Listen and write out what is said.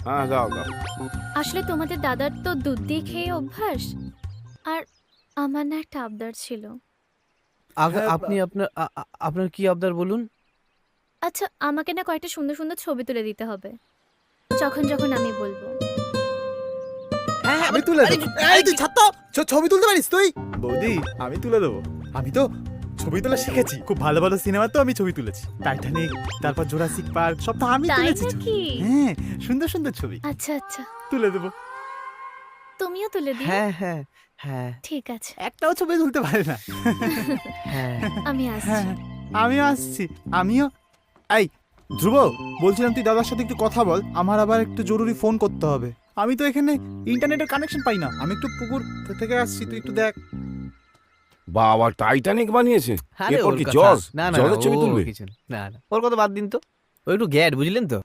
হ্যাঁ দাও দাও। আসলে তোমাদের দাদার তো দুধ দিয়ে খেয়ে অভ্যাস, আর আমার না একটা আবদার ছিল। হ্যাঁ, আপনি আপনার আপনার কি আবদার বলুন। আচ্ছা, আমাকে না কয়েকটা সুন্দর সুন্দর ছবি তুলে দিতে হবে যখন যখন আমি বলবো। হ্যাঁ আমি তুলে দেবো। এই তুই ছাড় তো। ছবি তুলতে পারিস তুই? বৌদি আমি তুলে দেবো। আমি তো ছবি তোলা শিখেছি, খুব ভালো ভালো সিনেমা তো আমি ছবি তুলেছি। টাইটানিক, তারপর জোরাসিক পার্ক, সব তো আমি তাই তুলেছি ছবি। নাকি? হ্যাঁ, সুন্দর সুন্দর ছবি আচ্ছা আচ্ছা, তুলে দেবো। তুমিও তুলে দিও। হ্যাঁ হ্যাঁ হ্যাঁ ঠিক আছে, একটাও ছবি তুলতে পারে না। হ্যাঁ। আমি আসছি। হ্যাঁ, আমিও আসছি। আমিও। এই ধ্রুব, বলছিলাম তুই দাদার সাথে একটু কথা বল, আমার আবার একটু জরুরি ফোন করতে হবে। আমি তো এখানে ইন্টারনেটের কানেকশন পাই না। আমি একটু পুকুর থেকে আসছি, তুই একটু দেখ। বাবা টাইটানিক বানিয়েছে, আরে এরপর ওর কি কথা- জল না না জলের না, ছবি ও তুলবে? কিছু না, না না, ওর কথা বাদ দিন তো। ও একটু গ্যাড বুঝলেন তো।